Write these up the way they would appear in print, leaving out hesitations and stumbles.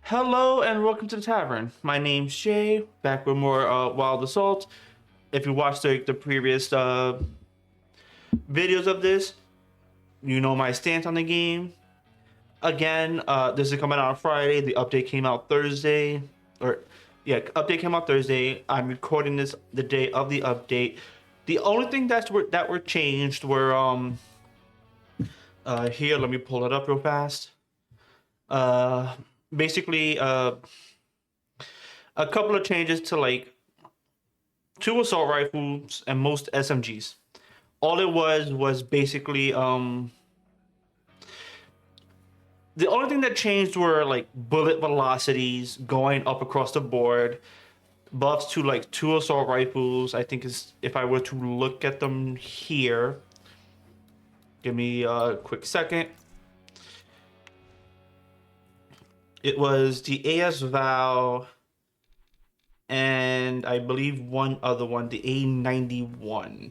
Hello and welcome to the tavern. My name's Jay, back with more Wild Assault. If you watched the previous videos of this, you know my stance on the game. Again, this is coming out on Friday. The update came out Thursday. Update came out Thursday. I'm recording this the day of the update. The only thing that were changed were here. Let me pull it up real fast. Uh, basically, a couple of changes to like two assault rifles and most SMGs. All it was basically the only thing that changed were like bullet velocities going up across the board, buffs to like two assault rifles. I think is if I were to look at them here. Give me a quick second. It was the AS Val and I believe one other one, the A91.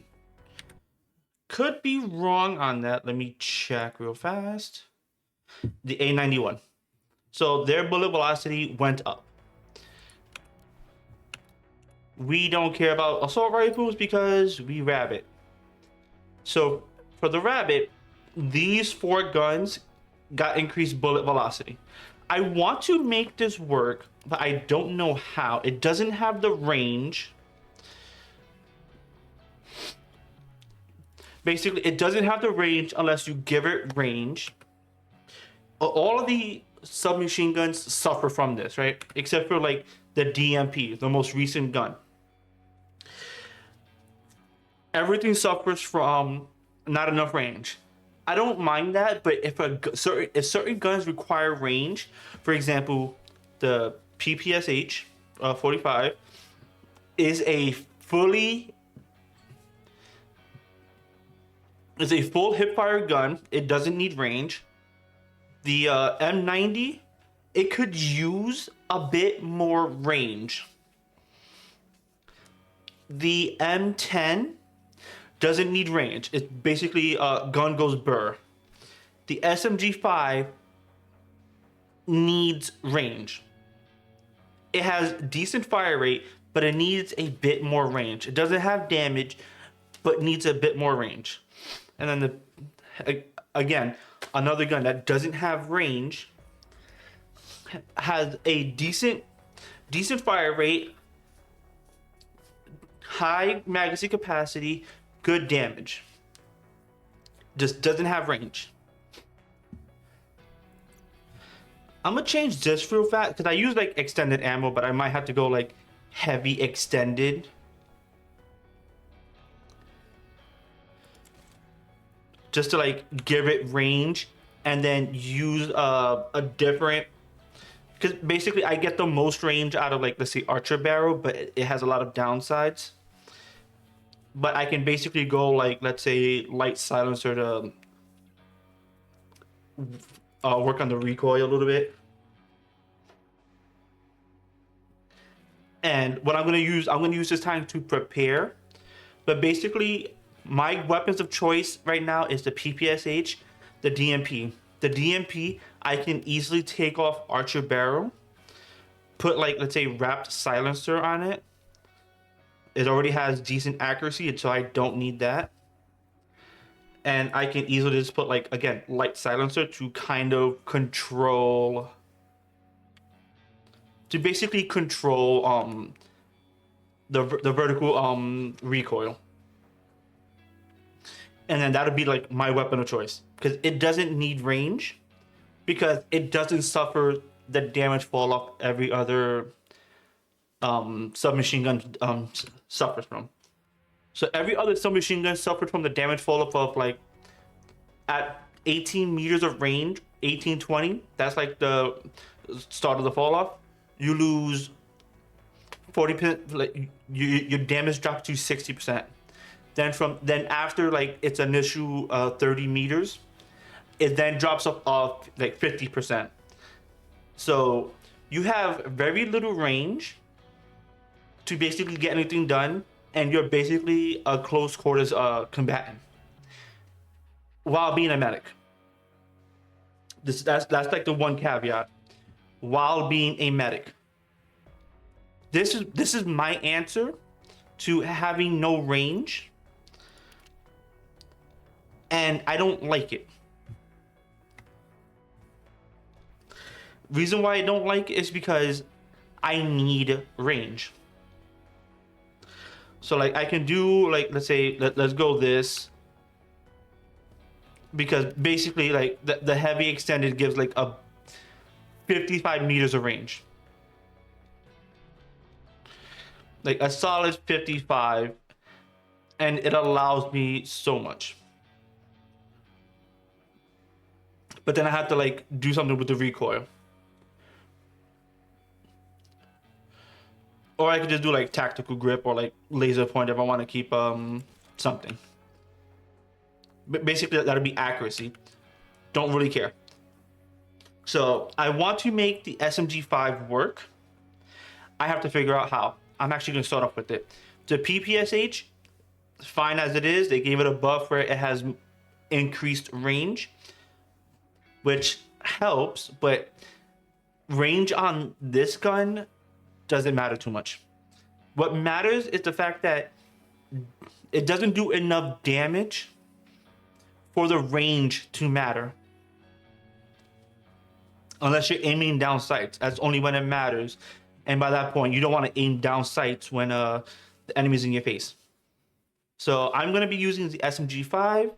Could be wrong on that. Let me check real fast. The A91. So their bullet velocity went up. We don't care about assault rifles because we rabbit. So for the rabbit, these four guns got increased bullet velocity. I want to make this work, but I don't know how. It doesn't have the range. Basically, it doesn't have the range unless you give it range. All of the submachine guns suffer from this, right? Except for like the DMP, the most recent gun. Everything suffers from not enough range. I don't mind that, but if certain guns require range, for example, the PPSH 45 is a fully It's a full hipfire gun. It doesn't need range. The M90, it could use a bit more range. The M10 doesn't need range. It's basically gun goes burr. The SMG5 needs range. It has decent fire rate, but it needs a bit more range. It doesn't have damage, but needs a bit more range. And then again, another gun that doesn't have range has a decent fire rate, high magazine capacity, good damage. Just doesn't have range. I'm gonna change this real fast because I use like extended ammo, but I might have to go like heavy extended. Just to like give it range and then use a different, because basically I get the most range out of like, let's say archer barrel, but it has a lot of downsides. But I can basically go like, let's say light silencer to work on the recoil a little bit. And what I'm gonna use this time to prepare. But basically, my weapons of choice right now is the PPSH, the DMP. The DMP, I can easily take off archer barrel, put like, let's say wrapped silencer on it. It already has decent accuracy, so I don't need that. And I can easily just put like, again, light silencer to kind of control, to basically control the vertical recoil. And then that'll be like my weapon of choice because it doesn't need range, because it doesn't suffer the damage fall off every other submachine gun suffers from. So every other submachine gun suffered from the damage fall off of like at 18 meters of range, 18-20. That's like the start of the fall off. You lose 40%. Like your damage drops to 60%. Then after like its initial 30 meters, it then drops off like 50%. So you have very little range to basically get anything done, and you're basically a close quarters combatant while being a medic. That's like the one caveat. while being a medic. This is my answer to having no range, and I don't like it. Reason why I don't like it is because I need range. So like I can do like, let's say let's go this, because basically like the heavy extended gives like a 55 meters of range, like a solid 55, and it allows me so much. But then I have to like do something with the recoil, or I could just do like tactical grip or like laser point if I want to keep something. But basically that'll be accuracy. Don't really care. So I want to make the SMG5 work. I have to figure out how. I'm actually going to start off with it. The PPSH, fine as it is. They gave it a buff where it has increased range, which helps, but range on this gun doesn't matter too much. What matters is the fact that it doesn't do enough damage for the range to matter. Unless you're aiming down sights, that's only when it matters. And by that point, you don't want to aim down sights when the enemy's in your face. So I'm going to be using the SMG5,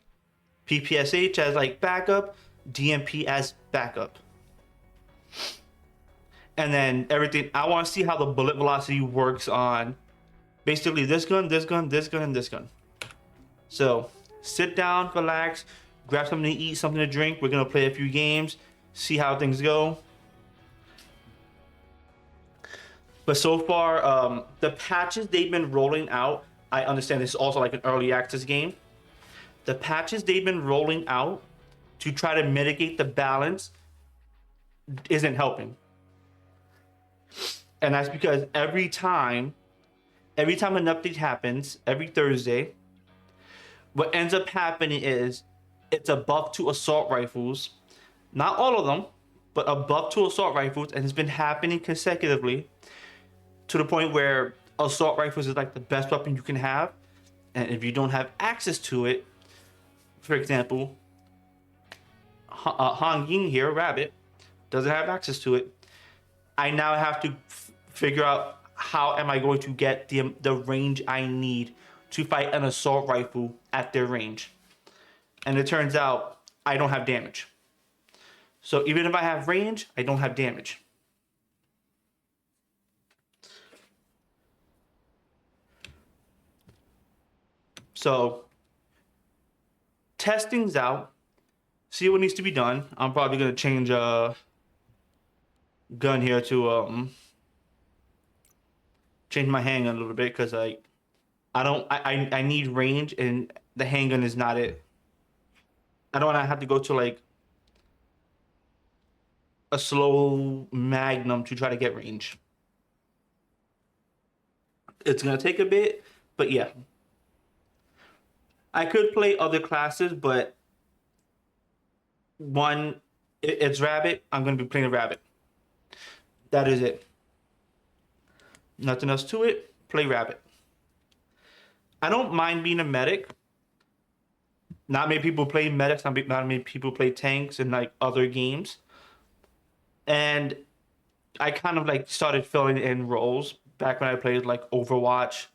PPSH as like backup, DMP as backup. And then everything, I want to see how the bullet velocity works on basically this gun, this gun, this gun, and this gun. So sit down, relax, grab something to eat, something to drink. We're going to play a few games, see how things go. But so far, the patches they've been rolling out, I understand this is also like an early access game. The patches they've been rolling out to try to mitigate the balance isn't helping. And that's because every time an update happens, every Thursday, what ends up happening is it's a buff to assault rifles. Not all of them, but a buff to assault rifles, and it's been happening consecutively to the point where assault rifles is like the best weapon you can have. And if you don't have access to it, for example, Han Ying here, Rabbit, doesn't have access to it. I now have to figure out how am I going to get the range I need to fight an assault rifle at their range. And it turns out I don't have damage. So even if I have range, I don't have damage. So testing's out. See what needs to be done. I'm probably gonna change a gun here to change my handgun a little bit, because I need range, and the handgun is not it. I don't want to have to go to like a slow magnum to try to get range. It's gonna take a bit, but yeah. I could play other classes, but one, it's Rabbit. I'm gonna be playing a Rabbit. That is it. Nothing else to it. Play Rabbit. I don't mind being a medic. Not many people play medics. Not many people play tanks in like other games. And I kind of like started filling in roles back when I played like Overwatch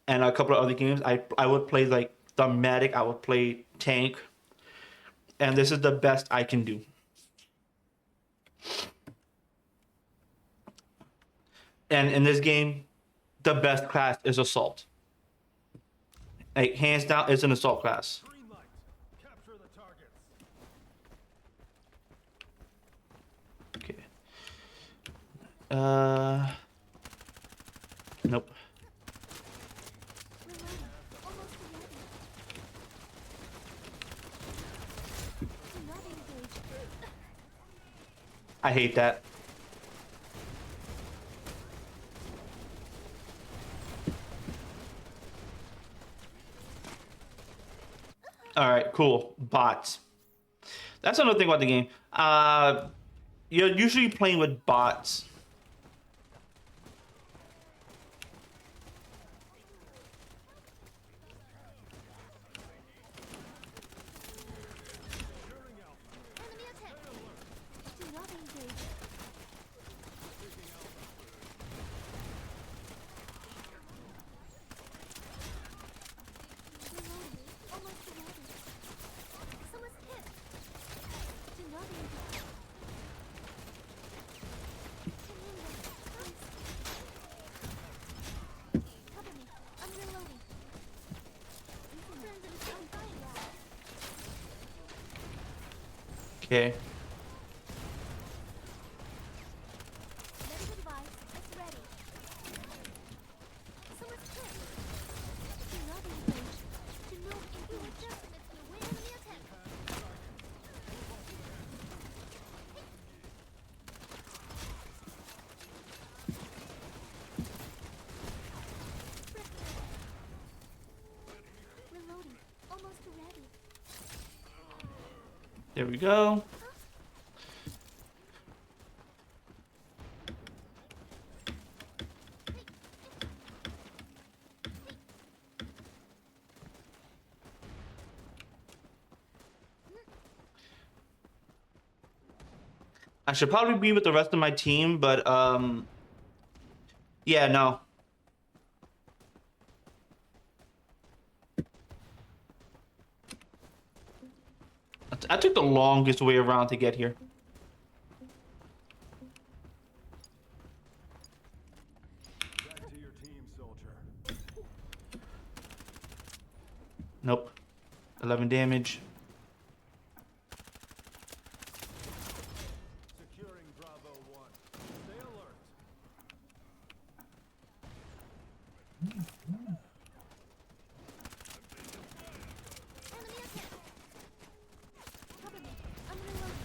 and a couple of other games. I would play like the medic. I would play tank. And this is the best I can do. And in this game, the best class is assault. Like hands down, it's an assault class. Capture the targets. Okay. Nope. I hate that. All right, cool. Bots. That's another thing about the game. You're usually playing with bots. Enemy attack. Do not engage. Reloading. Almost ready. Someone's hit. Do not engage. Hang in there, please. Cover me. I'm reloading. Turns into I'm dying now. Okay. Medical device is ready. Someone's hit. Do not engage. Do not engage. Enemy attack. Reloading. Almost ready. There we go. I should probably be with the rest of my team, but yeah, no. I took the longest way around to get here. Back to your team, soldier. Nope. 11 damage. Securing Bravo 1. Stay alert. Enemy attack. Cover me. I'm reloading.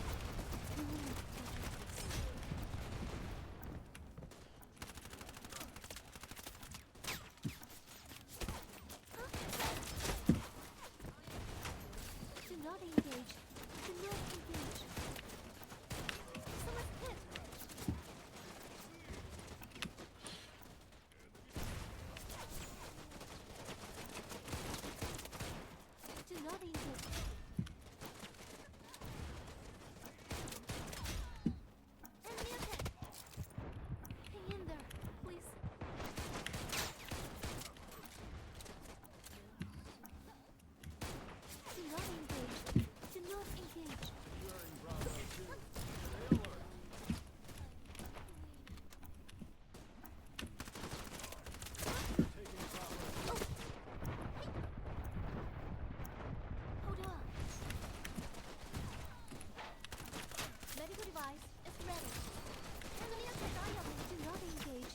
Do not engage. Do not engage. Someone's hit. Do not engage. Enemy attack. Hang in there, please. Do not engage. Do not engage. Securing Bravo 2. Stay alert. Taking Bravo 2. Hold on. Medical device is ready. Enemy attack diamond. Do not engage.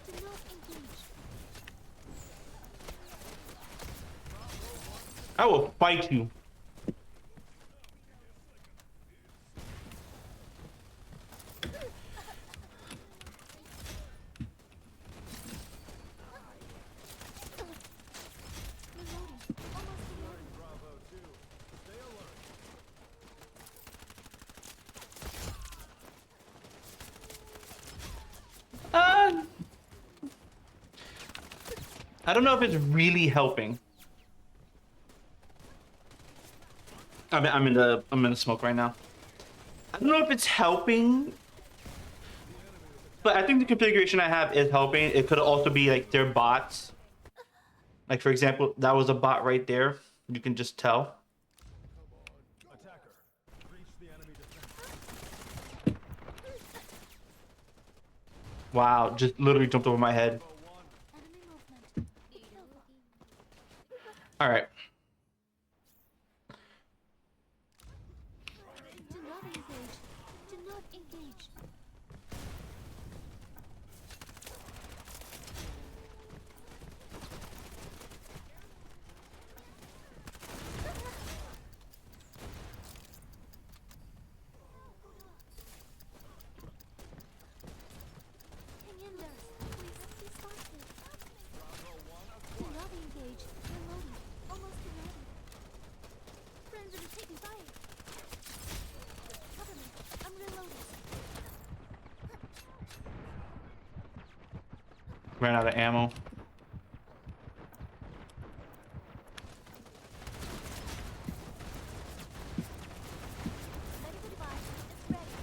Do not engage. I will fight you. Reloading. Almost reloading. Bravo 2. Stay alert. I don't know if it's really helping. I'm in the smoke right now. I don't know if it's helping, but I think the configuration I have is helping. It could also be like their bots. Like for example, that was a bot right there. You can just tell. Attacker. Reach the enemy defense. Wow, just literally jumped over my head. Bravo 1. Enemy movement. Be careful. All right. Do not engage. Do not engage. Hang in there, please. Be strong. Ran out of ammo. Medical device is ready.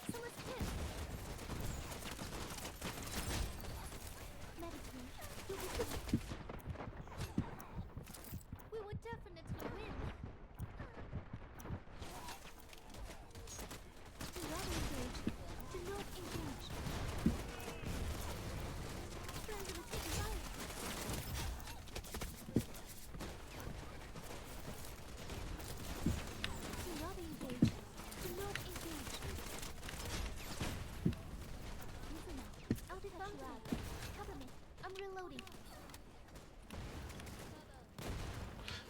Someone's hit. Medicine. We would definitely win. Do not engage. Do not engage. Friends will take fire. Do not engage. Do not engage. Listen up. I'll do that lab. Cover me. I'm reloading.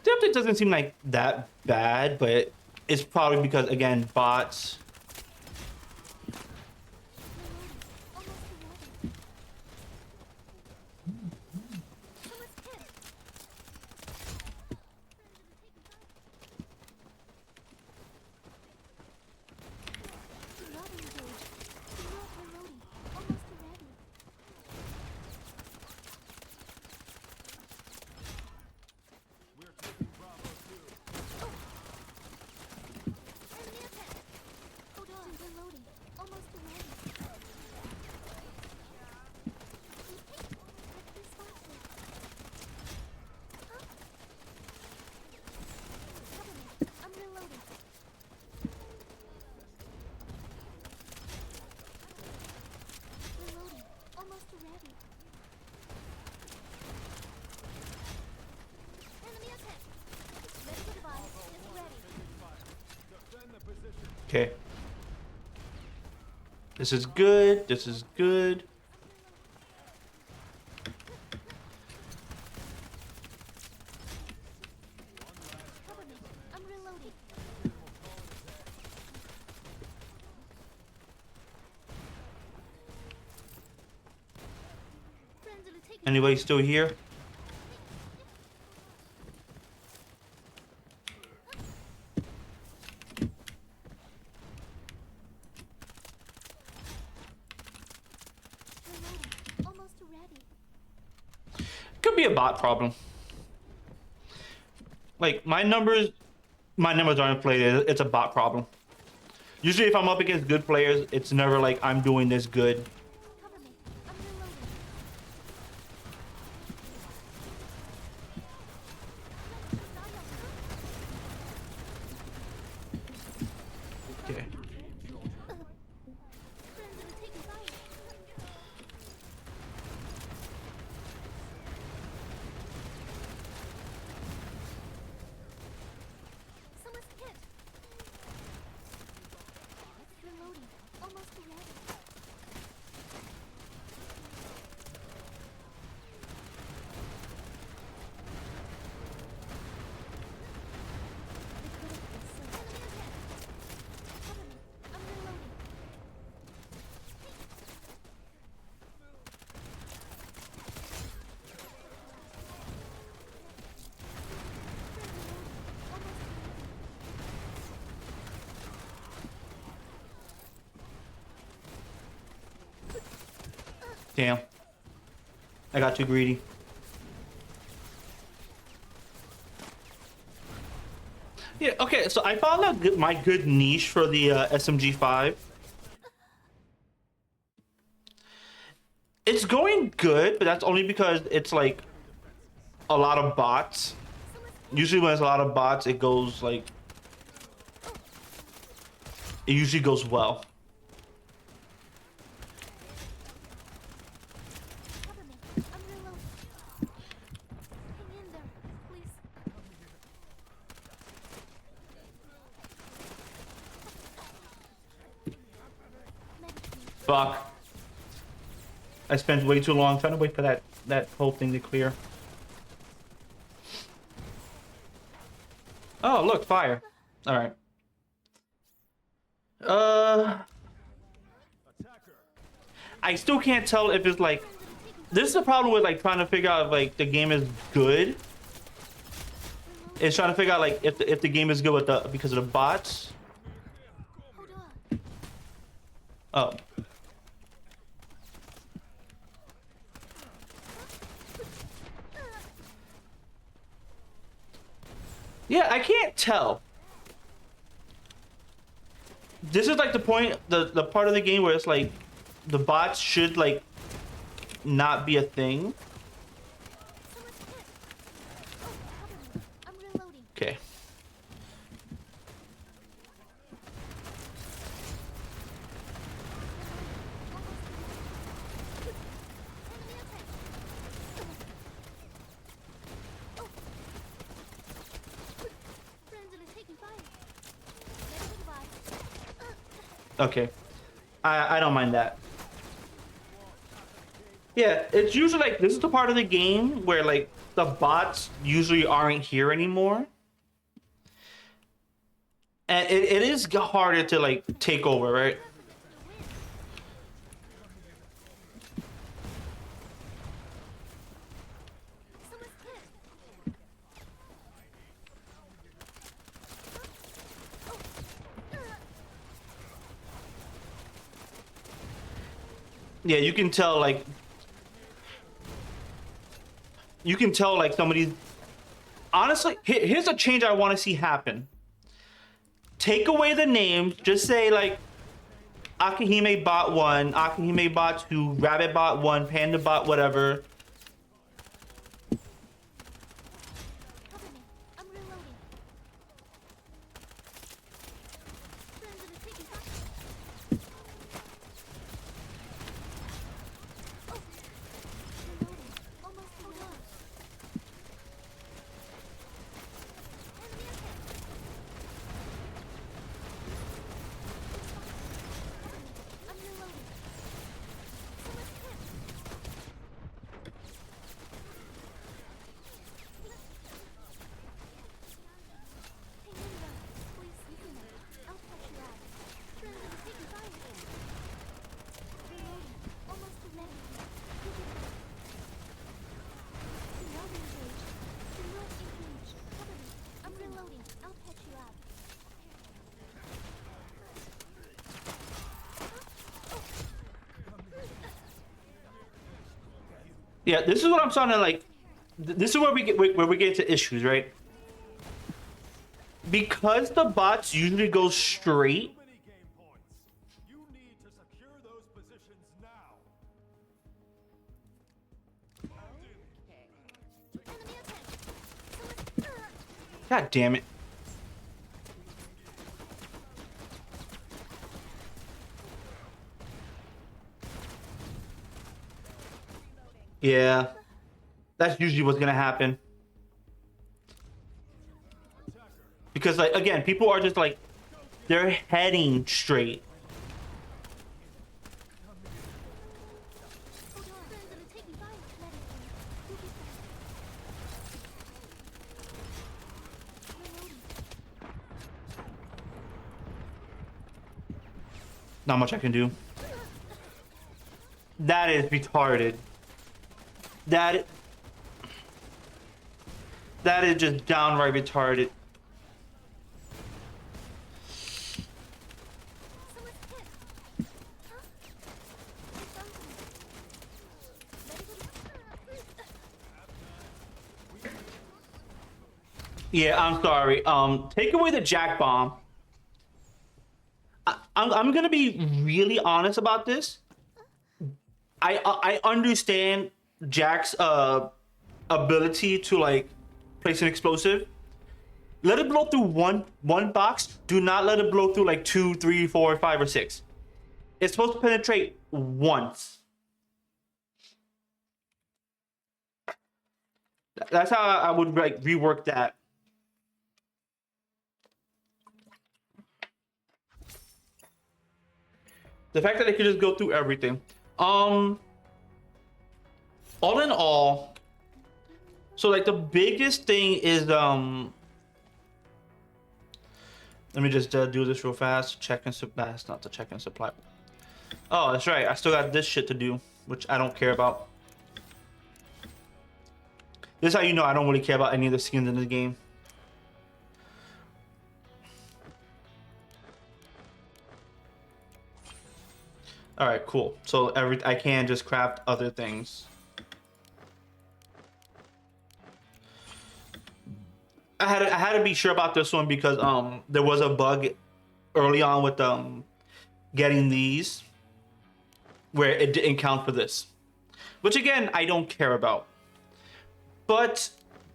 The update doesn't seem like that bad, but it's probably because, again, bots. Almost ready. Someone's hit. Do not engage. Do not reloading. Almost ready. We're taking Bravo 2. Enemy attack. Hold on. Reloading. Almost ready. Responsive. Huh? Cover me. I'm reloading. Reloading. Almost ready. Enemy attack. Medical device is ready. Defend the position. Okay. This is good. This is good. Cover me. I'm reloading. Friends will take Anybody still here? reloading. Almost ready. Could be a bot problem. Like my numbers aren't inflated. It's a bot problem. Usually, if I'm up against good players, it's never like I'm doing this good. Cover me. I'm reloading. Okay. Friends will take fire. Someone's hit. Reloading. Almost ready. Enemy attack. Cover me. I'm reloading. Almost Damn. I got too greedy. Yeah, okay, so I found out my good niche for the SMG5. It's going good, but that's only because it's like a lot of bots. Usually when it's a lot of bots, it goes like... It usually goes well. cover me. I'm reloading. Hang in there, please. Medicine. Fuck. I spent way too long trying to wait for that whole thing to clear. Oh, look, fire. All right. Attacker. I still can't tell if it's like... This is the problem with like trying to figure out if like the game is good. It's trying to figure out like if the game is good with the because of the bots. Hold on. Oh. Yeah, I can't tell. This is like the point, the part of the game where it's like the bots should like not be a thing. Someone's hit. Oh, cover me. I'm reloading. Okay. Enemy attack. Oh. Friendly taking fire. Medical device. Okay. I don't mind that. Yeah, it's usually like this is the part of the game where like the bots usually aren't here anymore. And it is harder to like take over, right? Someone's hit. Yeah, you can tell like somebody. Honestly, here's a change I want to see happen. Take away the names. Just say like Akihime bot 1, Akihime bot 2, Rabbit bot 1, Panda bot whatever. Cover me. I'm reloading. Friendly taking fire. Oh. Reloading. Almost done. Enemy attack. I'm reloading. Someone's hit. Hey, Linda. Please listen up. I'll catch you out. Friendly taking fire. Reloading. Almost ready. Do not engage. Do not engage. Cover me. I'm reloading. I'll catch you out. Yeah, this is what I'm starting to like. This is where we get into issues, right? Because the bots usually go straight. Many game points. You need to secure those positions now. Enemy attack. Someone's. God damn it. Yeah, that's usually what's gonna happen. Because like again, people are just like they're heading straight. Hold on. Friendly taking fire. Let it go. You'll get that. Reloading. Not much I can do. That is retarded. That is just downright retarded. Someone's hit. Huh? They found me. Medical. Yeah, I'm sorry. Take away the jack bomb. I'm gonna be really honest about this. I understand Jack's ability to like place an explosive. Let it blow through one box. Do not let it blow through like 2, 3, 4, 5, or 6. It's supposed to penetrate once. That's how I would like rework that. The fact that it could just go through everything. All in all, so like the biggest thing is let me just do this real fast. Check and supply. That's not the check and supply. Oh, that's right. I still got this shit to do, which I don't care about. This is how you know I don't really care about any of the skins in the game. All right, cool. So I can just craft other things. I had to be sure about this one because there was a bug early on with getting these where it didn't count for this, which again I don't care about, but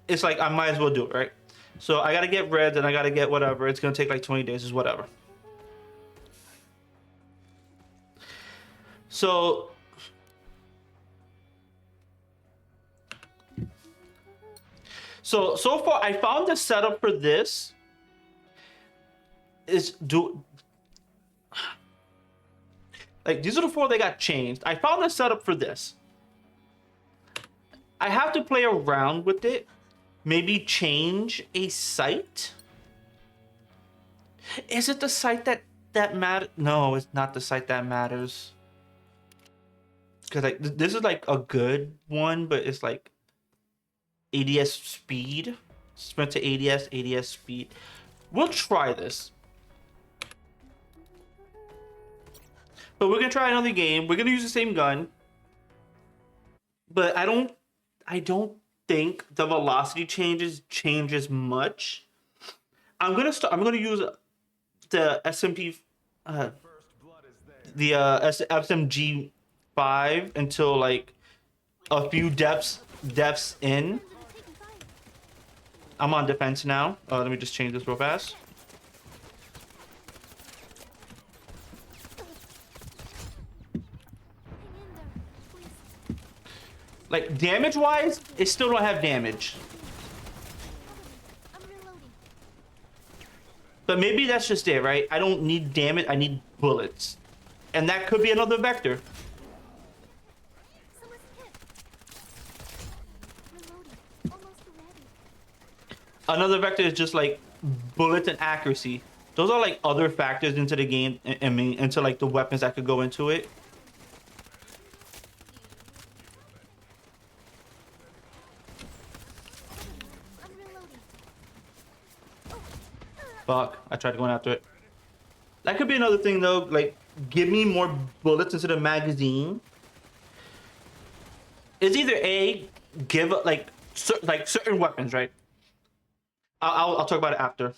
it's like I might as well do it, right? So I gotta get reds and I gotta get whatever. It's gonna take like 20 days, is whatever. So so far I found the setup for this is do like these are the four that got changed. I found the setup for this. I have to play around with it. Maybe change a site. Is it the site that matters? No, it's not the site that matters. Because like this is like a good one, but it's like ADS speed, sprint to ADS speed. We'll try this, but we're gonna try another game. We're gonna use the same gun, but I don't think the velocity changes much. I'm gonna use the SMP, the SMG 5 until like a few depths in. I'm on defense now. Let me just change this real fast. Like damage wise, it still don't have damage. But maybe that's just it, right? I don't need damage, I need bullets. And that could be another vector. Another vector is just like bullets and accuracy. Those are like other factors into the game, I mean, into like the weapons that could go into it. Fuck, I tried going after it. That could be another thing though, like give me more bullets into the magazine. It's either A, give like certain weapons, right? I'll talk about it after,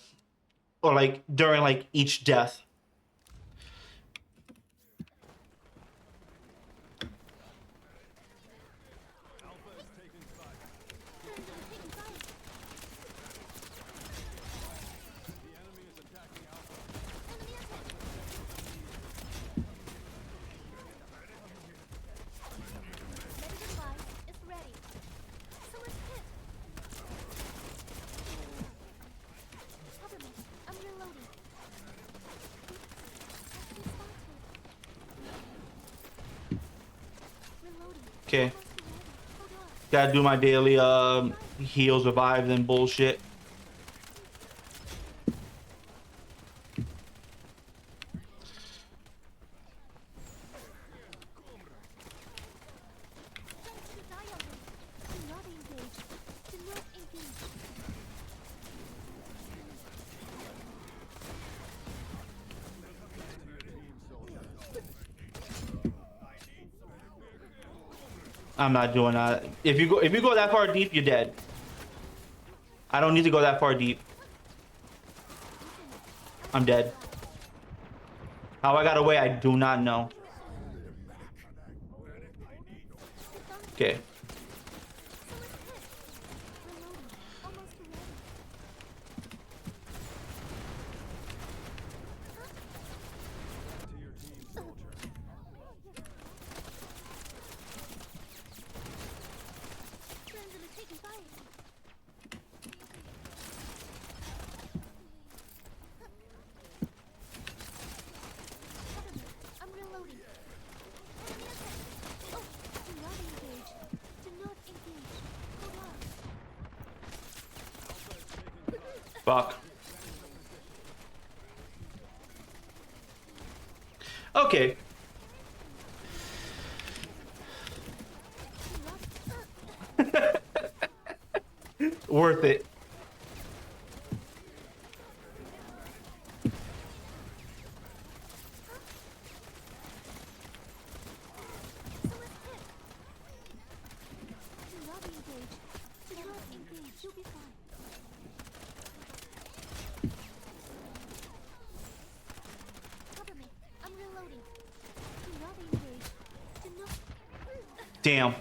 or like during like each death. Okay. Gotta do my daily heals, revives, and bullshit. I'm not doing that. If you go that far deep, you're dead. I don't need to go that far deep. I'm dead. How I got away, I do not know. Okay. Fuck. Okay. Worth it. reloading. Do not engage. Do not. Damn.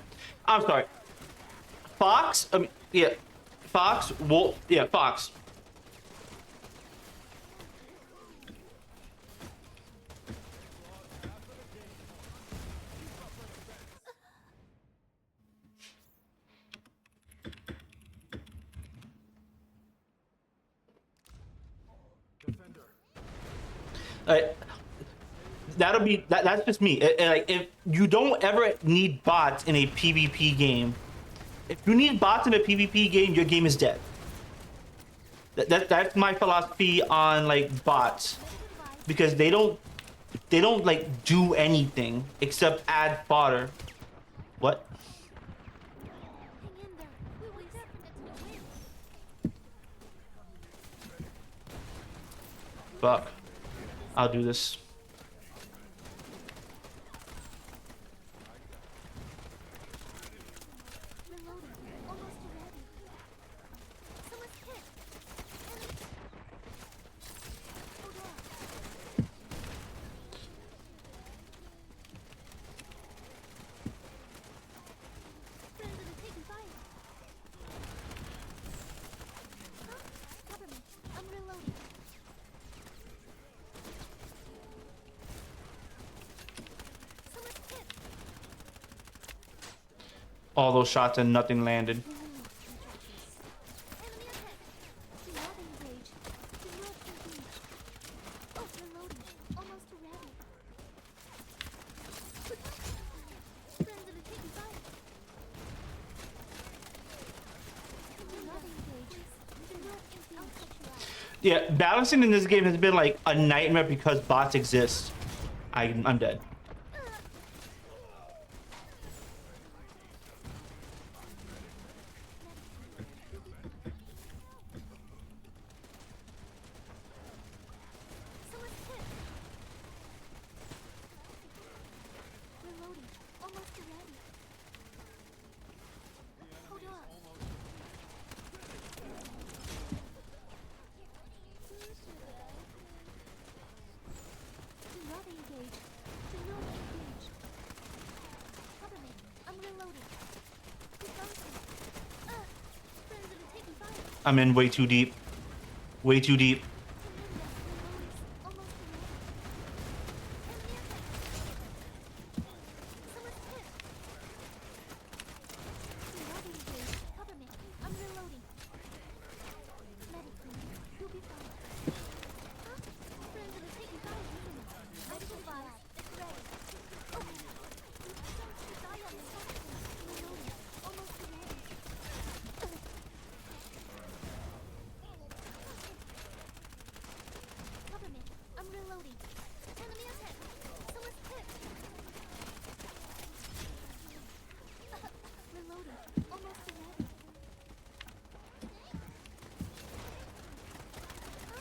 I'm sorry. Fox? I mean, yeah. Fox? Wolf? Yeah, Fox. Defender. Uh, that'll be that's just me. Like, if you don't ever need bots in a PvP game, if you need bots in a PvP game, your game is dead. That's my philosophy on like bots, because they don't like do anything except add fodder. What? Hang in there. We will get to the win. Fuck. I'll do this. Reloading. Almost ready. Someone's hit. Hold on. Friends are taking fire. Huh? Cover me. I'm reloading. Someone's hit. All those shots and nothing landed. Enemy attack. Do not engage. Do not engage. Oh, reloading. Almost ready. Friends are taking fire. Do not engage. Do not engage. I'll cut you out. Yeah, balancing in this game has been like a nightmare because bots exist. I'm dead. Someone's hit. Reloading. Almost ready. Hold on. Do not engage. Do not engage. Cover me. I'm reloading. Who found me? Friends are taking fire. I'm in way too deep. Way too deep. Almost ready. Enemy attack. Someone's hit. Do not engage. Cover me. I'm reloading. Medic, you'll be fine. Huh? Friends are taking fire. Medical device. It's ready. Oh. Don't die on this. Reloading. Almost ready. Cover me. I'm reloading. Enemy attack. Someone's hit. Reloading. Almost ready. Huh?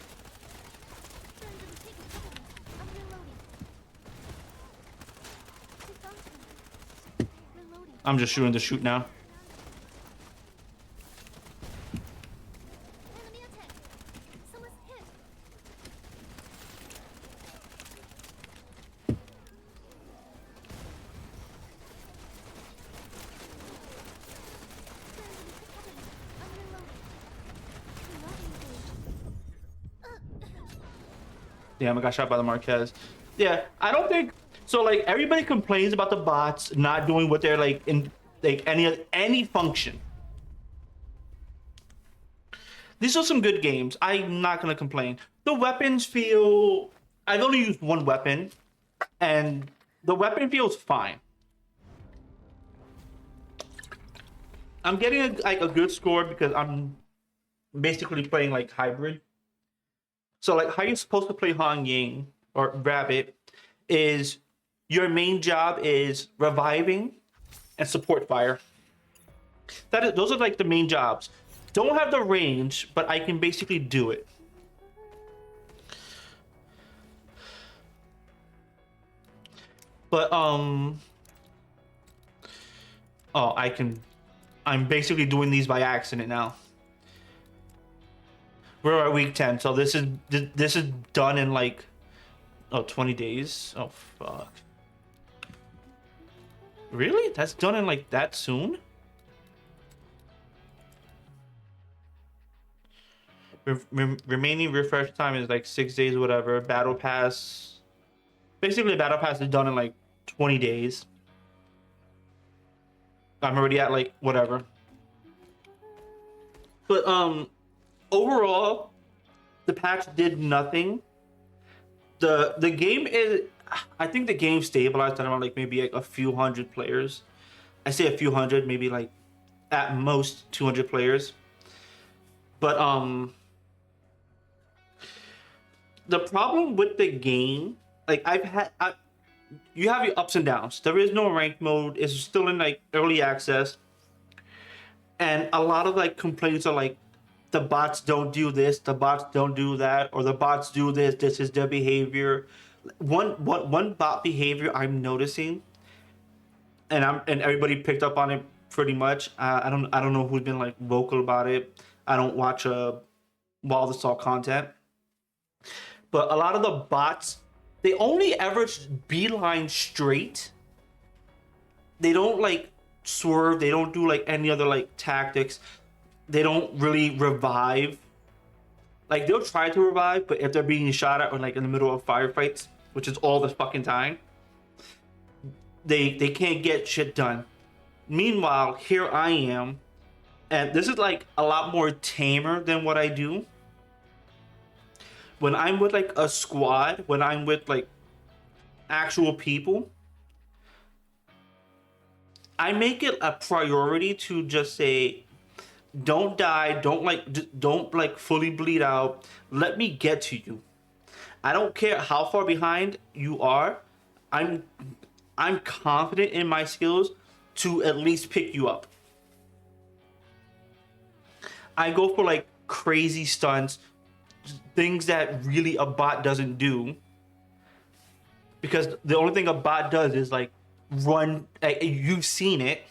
Friends are taking cover me. I'm reloading. Who found me? Reloading. I'm just shooting the shoot now. Enemy attack. Someone's hit. I'm reloading. Do not engage. Damn, I got shot by the Marquez. Yeah, I don't think so. Like, everybody complains about the bots not doing what they're like in like any function. These are some good games. I'm not gonna complain. The weapons feel. I've only used one weapon, and the weapon feels fine. I'm getting a good score because I'm basically playing like hybrid. So like how you're supposed to play Hong Ying or Rabbit is your main job is reviving and support fire. Those are like the main jobs. Don't have the range, but I can basically do it. But oh, I'm basically doing these by accident now. We're at week 10, so this is done in like Oh, 20 days. Oh fuck. Really? That's done in like that soon? Remaining refresh time is like 6 days, whatever. Battle pass. Basically, battle pass is done in like 20 days. I'm already at like whatever. But overall, the patch did nothing. The game is, I think the game stabilized at around like maybe like a few hundred players. I say a few hundred, maybe like at most 200 players. But the problem with the game, like you have your ups and downs. There is no ranked mode. It's still in like early access, and a lot of like complaints are like the bots don't do this, the bots don't do that, or the bots do this. This is their behavior. One bot behavior I'm noticing, and everybody picked up on it pretty much. I don't know who's been like vocal about it. I don't watch Wild Assault content, but a lot of the bots, they only average beeline straight. They don't like swerve. They don't do like any other like tactics. They don't really revive. Like they'll try to revive, but if they're being shot at or like in the middle of firefights, which is all the fucking time, they can't get shit done. Meanwhile, here I am, and this is like a lot more tamer than what I do. When I'm with like a squad, when I'm with like actual people, I make it a priority to just say, don't die, don't like fully bleed out. Let me get to you. I don't care how far behind you are. I'm confident in my skills to at least pick you up. I go for like crazy stunts, things that really a bot doesn't do. Because the only thing a bot does is like run, you've seen it.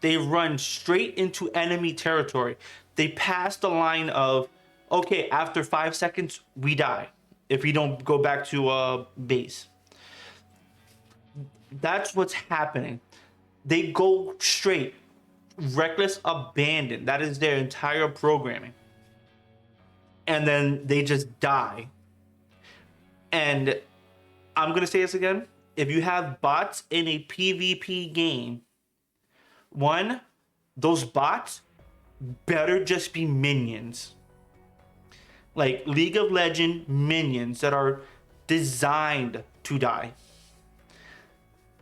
They run straight into enemy territory. They pass the line of, okay, after 5 seconds, we die if we don't go back to base. That's what's happening. They go straight, reckless abandon. That is their entire programming. And then they just die. And I'm going to say this again. If you have bots in a PvP game, one, those bots better just be minions. Like League of Legends minions that are designed to die.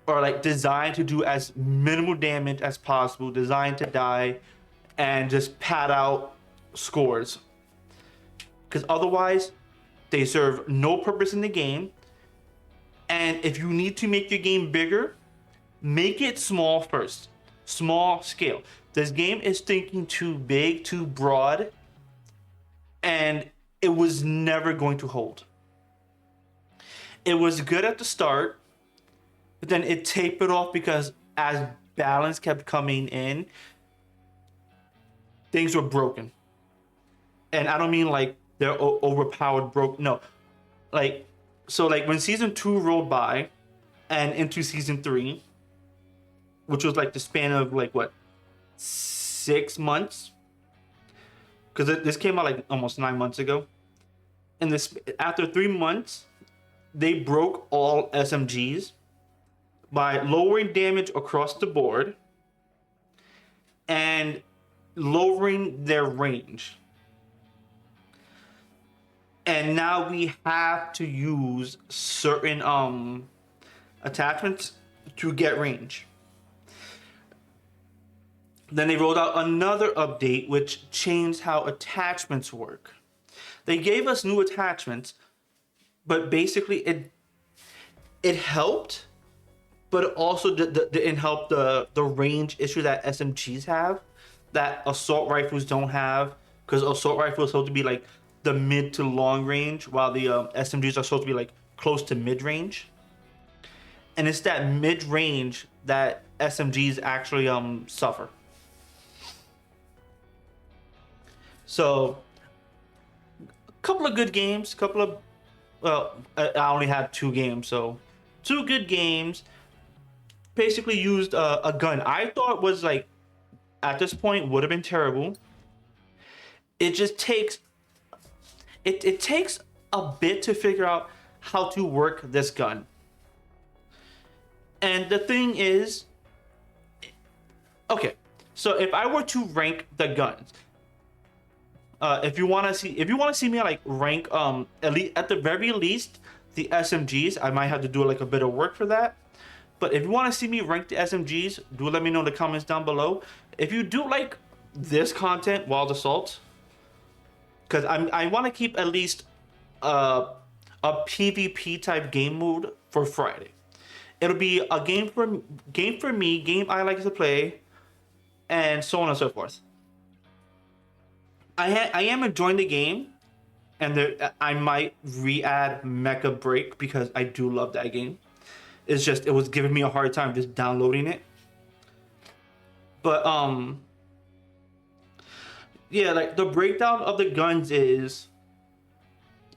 Or like designed to do as minimal damage as possible, designed to die and just pad out scores. Because otherwise, they serve no purpose in the game. And if you need to make your game bigger, make it small first. Small scale. This game is thinking too big, too broad, and it was never going to hold. It was good at the start, but then it tapered off because as balance kept coming in, things were broken. And I don't mean like they're overpowered, broke. No, like so like when season 2 rolled by, and into season 3, which was like the span of like what, 6 months? Because this came out like almost 9 months ago. And this after 3 months, they broke all SMGs by lowering damage across the board and lowering their range. And now we have to use certain attachments to get range. Then they rolled out another update which changed how attachments work. They gave us new attachments, but basically it helped, but it also didn't help the range issue that SMGs have, that assault rifles don't have, because assault rifles are supposed to be like the mid to long range, while the SMGs are supposed to be like close to mid range. And it's that mid range that SMGs actually suffer. So, a couple of good games, couple of Well, I only had 2 games, so 2 good games. Basically used a gun I thought was like at this point would have been terrible. It just takes it takes a bit to figure out how to work this gun. And the thing is, okay, so if I were to rank the guns, if you want to see me like rank at least at the very least the SMGs, I might have to do like a bit of work for that. But if you want to see me rank the SMGs, do let me know in the comments down below. If you do like this content, Wild Assault, because I want to keep at least a PvP type game mode for Friday. It'll be a game for me, game I like to play, and so on and so forth. I am enjoying the game, and I might re-add Mecha Break because I do love that game. It's just it was giving me a hard time just downloading it. But yeah, like the breakdown of the guns is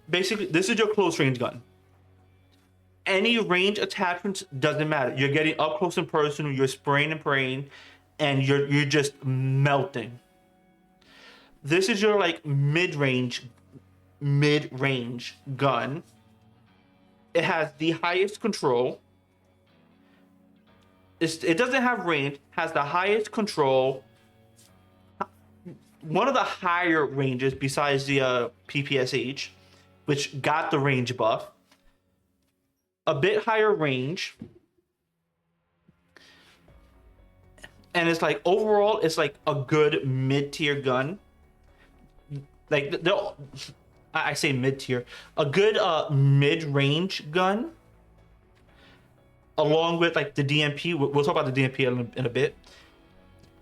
basically this is your close range gun. Any range attachments doesn't matter. You're getting up close and personal, you're spraying and praying, and you're just melting. This is your like mid-range gun. It has the highest control. It doesn't have range, has the highest control. One of the higher ranges besides the PPSH, which got the range buff. A bit higher range. And it's like overall, it's like a good mid-tier gun. Like I say mid-tier, a good mid-range gun. Along with like the DMP, we'll talk about the DMP in a bit.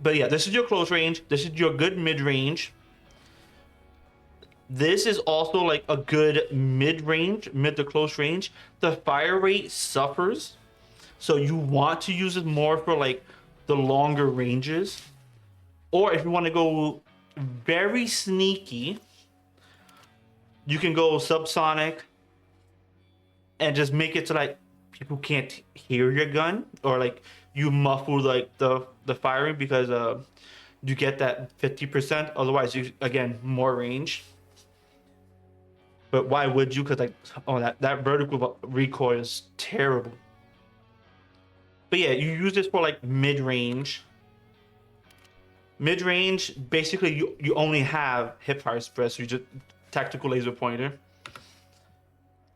But yeah, this is your close range. This is your good mid-range. This is also like a good mid-range, mid to close range. The fire rate suffers, so you want to use it more for like the longer ranges. Or if you want to go very sneaky, you can go subsonic and just make it so like people can't hear your gun, or like you muffle like the firing because you get that 50%. Otherwise, you again more range. But why would you? Because like, oh, that vertical recoil is terrible. But yeah, you use this for like mid-range. Mid-range, basically you only have hip fire suppressor, you just tactical laser pointer.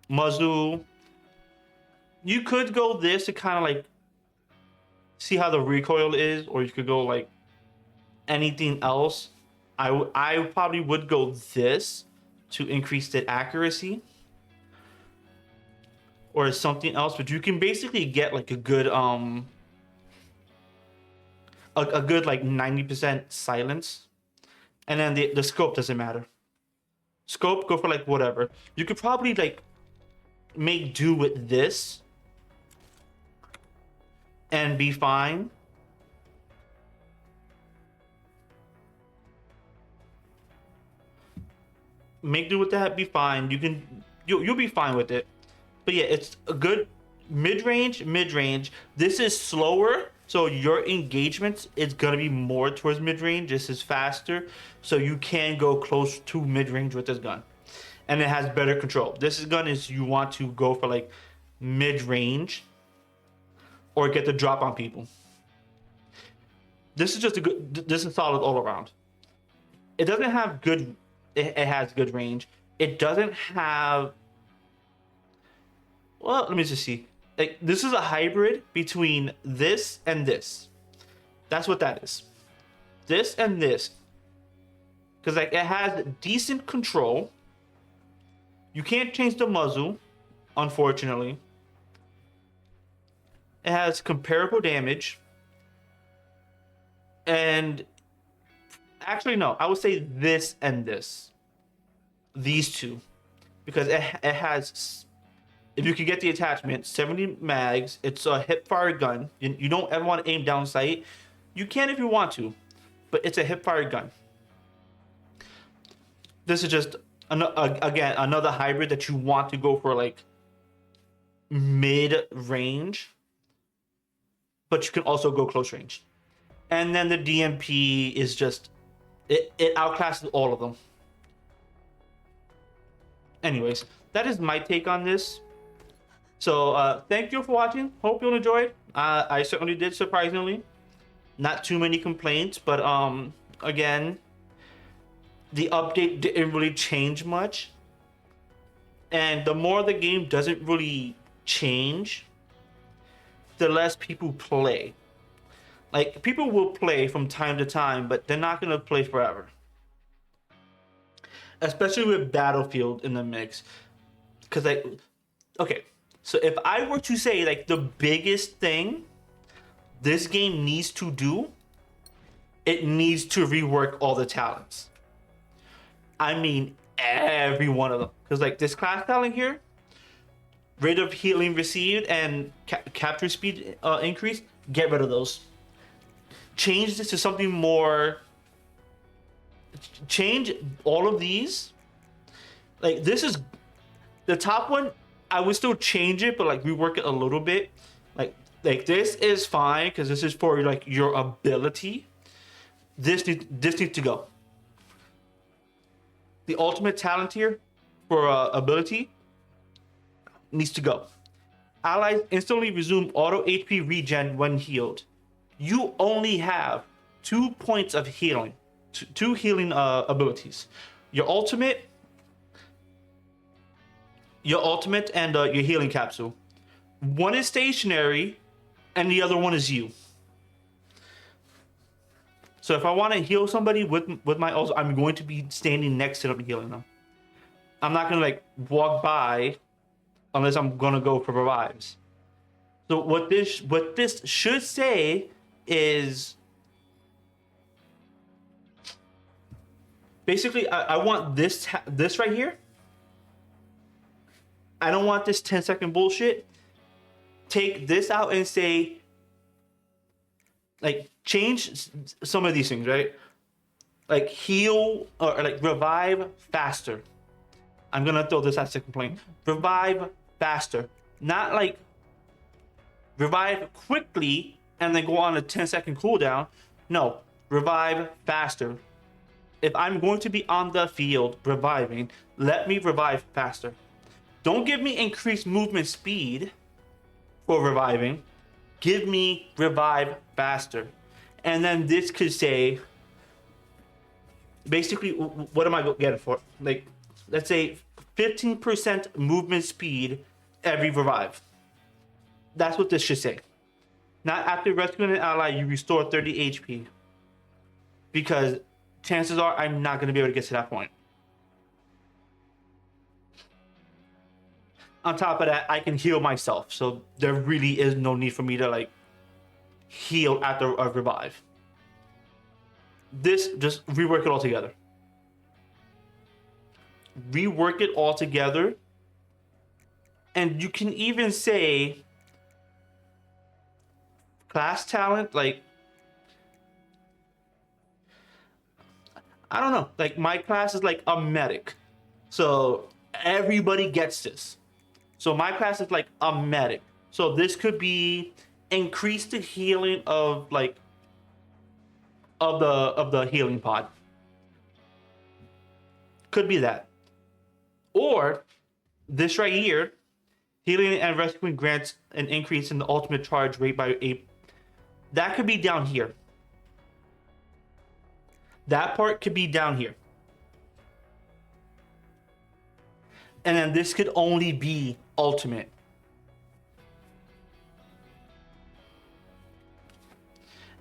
Muzzle. You could go this to kind of like see how the recoil is, or you could go like anything else. I probably would go this to increase the accuracy, or something else, but you can basically get like a good a good like 90% silence. And then the scope doesn't matter. Scope, go for like whatever. You could probably like make do with this and be fine. Make do with that, be fine. You'll be fine with it. But yeah, it's a good mid-range. This is slower, so your engagement is gonna be more towards mid-range. This is faster, so you can go close to mid-range with this gun. And it has better control. This gun is you want to go for like mid-range or get the drop on people. This is just this is solid all around. It doesn't have good, it has good range. It doesn't have, well, let me just see. Like, this is a hybrid between this and this. That's what that is. This and this. Because like it has decent control. You can't change the muzzle, unfortunately. It has comparable damage. And actually, no, I would say this and this. These two. Because it has, if you can get the attachment, 70 mags. It's a hip fire gun. You don't ever want to aim down sight. You can if you want to, but it's a hip fire gun. This is just Again, another hybrid that you want to go for like mid range, but you can also go close range. And then the DMP is just it outclasses all of them. Anyways, that is my take on this. So thank you for watching. Hope you enjoyed. I certainly did, surprisingly. Not too many complaints, but again, the update didn't really change much. And the more the game doesn't really change, the less people play. Like, people will play from time to time, but they're not gonna play forever. Especially with Battlefield in the mix. Because, like, okay, so if I were to say, like, the biggest thing this game needs to do, it needs to rework all the talents. I mean, every one of them. Because, like, this class talent here, rate of healing received and capture speed increase, get rid of those. Change this to something more. Change all of these. Like, this is the top one. I would still change it, but like rework it a little bit. Like this is fine because this is for like your ability. This needs to go. The ultimate talent here for ability needs to go. Allies instantly resume auto HP regen when healed. You only have 2 points of healing, two healing abilities. Your ultimate and your healing capsule. One is stationary, and the other one is you. So if I want to heal somebody with my ult, I'm going to be standing next to them healing them. I'm not gonna like walk by unless I'm gonna go for revives. So what this should say is basically I want this right here. I don't want this 10-second bullshit. Take this out and say, like, change some of these things, right? Like heal or like revive faster. I'm gonna throw this as a complaint. Revive faster. Not like revive quickly and then go on a 10-second cooldown. No, revive faster. If I'm going to be on the field reviving, let me revive faster. Don't give me increased movement speed for reviving. Give me revive faster. And then this could say, basically, what am I getting for? Like, let's say 15% movement speed every revive. That's what this should say. Not after rescuing an ally, you restore 30 HP. Because chances are I'm not going to be able to get to that point. On top of that, I can heal myself, so there really is no need for me to like heal after a revive. This, just rework it all together. Rework it all together. And you can even say class talent, like, I don't know, like my class is like a medic. So everybody gets this. So my class is like a medic. So this could be increase the healing of like of the healing pod. Could be that. Or this right here, healing and rescuing grants an increase in the ultimate charge rate by 8. That could be down here. That part could be down here. And then this could only be ultimate.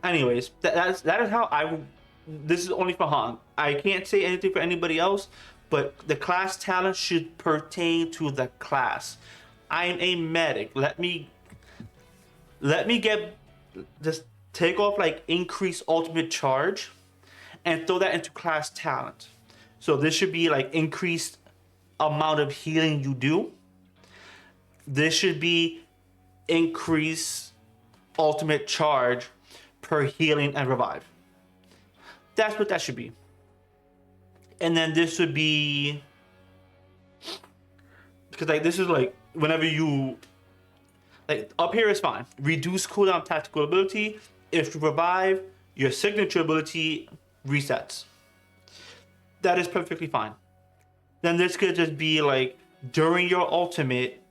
Anyways, that is how I would. This is only for Han. I can't say anything for anybody else, but the class talent should pertain to the class. I'm a medic. Let me get just take off like increase ultimate charge and throw that into class talent. So this should be like increased amount of healing you do. This should be increase ultimate charge per healing and revive. That's what that should be. And then this would be because like this is like whenever you like up here is fine. Reduce cooldown tactical ability. If you revive, your signature ability resets. That is perfectly fine. Then this could just be like during your ultimate,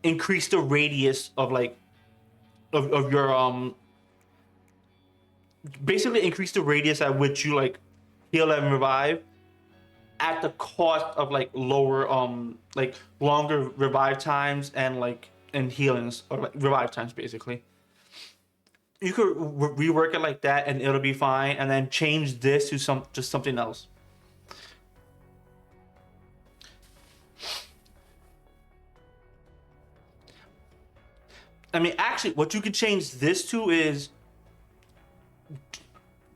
increase the radius of like of your basically increase the radius at which you like heal and revive at the cost of like lower like longer revive times and like and healings or like revive times basically. You could rework it like that and it'll be fine, and then change this to something else. I mean, actually, what you could change this to is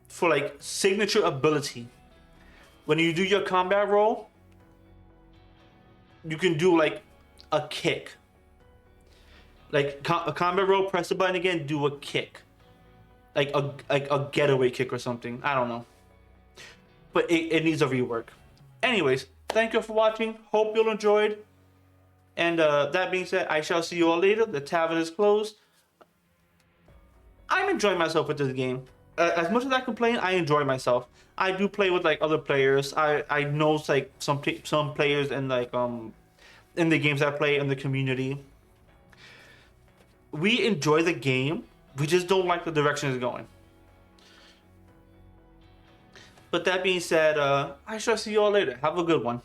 for like signature ability. When you do your combat roll, you can do like a kick. Like a combat roll, press the button again, do a kick. Like a getaway kick or something. I don't know. But it needs a rework. Anyways, thank you for watching. Hope you all enjoyed. And that being said, I shall see you all later. The tavern is closed. I'm enjoying myself with this game. As much as I complain, I enjoy myself. I do play with like other players. I know like some players in like in the games I play in the community. We enjoy the game. We just don't like the direction it's going. But that being said, I shall see you all later. Have a good one.